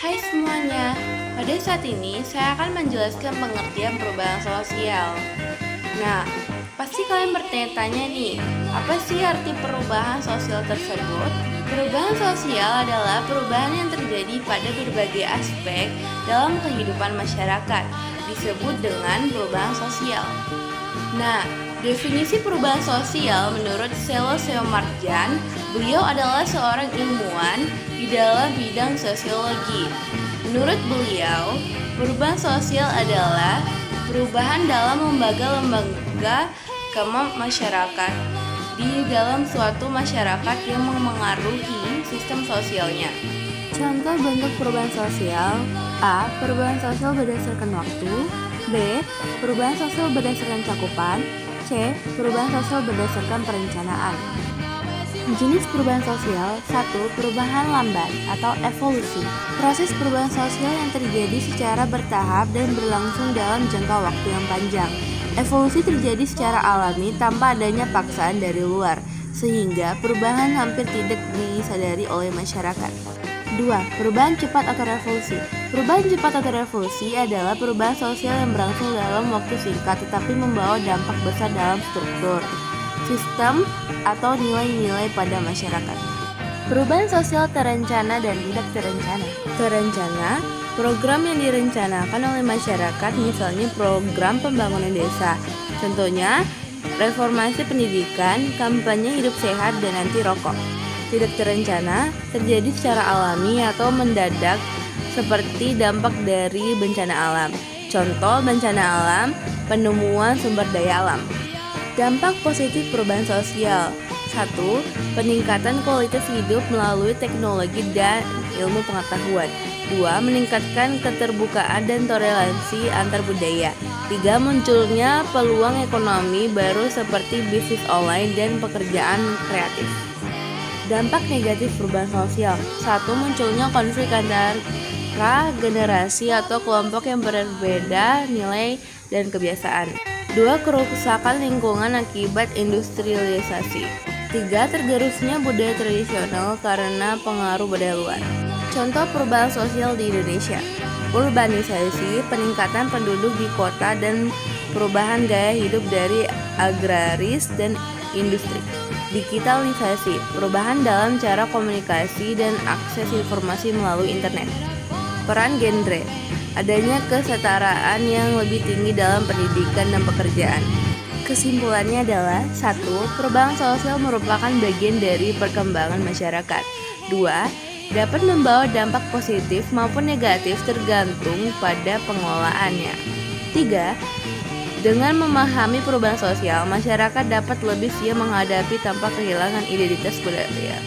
Hai semuanya, pada saat ini saya akan menjelaskan pengertian perubahan sosial. Nah, pasti kalian bertanya-tanya nih, apa sih arti perubahan sosial tersebut? Perubahan sosial adalah perubahan yang terjadi pada berbagai aspek dalam kehidupan masyarakat, disebut dengan perubahan sosial. Nah, definisi perubahan sosial menurut Selo Seomarjan, beliau adalah seorang ilmuwan di dalam bidang sosiologi. Menurut beliau, perubahan sosial adalah perubahan dalam lembaga-lembaga masyarakat di dalam suatu masyarakat yang memengaruhi sistem sosialnya. Contoh bentuk perubahan sosial: A. Perubahan sosial berdasarkan waktu. B. Perubahan sosial berdasarkan cakupan. C. Perubahan sosial berdasarkan perencanaan. Jenis perubahan sosial: 1. Perubahan lambat atau evolusi. Proses perubahan sosial yang terjadi secara bertahap dan berlangsung dalam jangka waktu yang panjang. Evolusi terjadi secara alami tanpa adanya paksaan dari luar, sehingga perubahan hampir tidak disadari oleh masyarakat. 2. Perubahan cepat atau revolusi. Perubahan cepat atau revolusi adalah perubahan sosial yang berlangsung dalam waktu singkat tetapi membawa dampak besar dalam struktur, sistem, atau nilai-nilai pada masyarakat. Perubahan sosial terencana dan tidak terencana. Terencana, program yang direncanakan oleh masyarakat, misalnya program pembangunan desa. Contohnya, reformasi pendidikan, kampanye hidup sehat, dan anti rokok. Tidak terencana, terjadi secara alami atau mendadak seperti dampak dari bencana alam. Contoh bencana alam, penemuan sumber daya alam. Dampak positif perubahan sosial: 1. Peningkatan kualitas hidup melalui teknologi dan ilmu pengetahuan. 2. Meningkatkan keterbukaan dan toleransi antar budaya. 3. Munculnya peluang ekonomi baru seperti bisnis online dan pekerjaan kreatif. Dampak negatif perubahan sosial: 1. Munculnya konflik antara generasi atau kelompok yang berbeda nilai dan kebiasaan. 2. Kerusakan lingkungan akibat industrialisasi. 3. Tergerusnya budaya tradisional karena pengaruh budaya luar. Contoh perubahan sosial di Indonesia: urbanisasi, peningkatan penduduk di kota, dan perubahan gaya hidup dari agraris dan industri. Digitalisasi, perubahan dalam cara komunikasi dan akses informasi melalui internet. Peran genre, adanya kesetaraan yang lebih tinggi dalam pendidikan dan pekerjaan. Kesimpulannya adalah: 1. Perubahan sosial merupakan bagian dari perkembangan masyarakat. 2. Dapat membawa dampak positif maupun negatif tergantung pada pengelolaannya. 3. Dengan memahami perubahan sosial, masyarakat dapat lebih siap menghadapi tanpa kehilangan identitas budaya.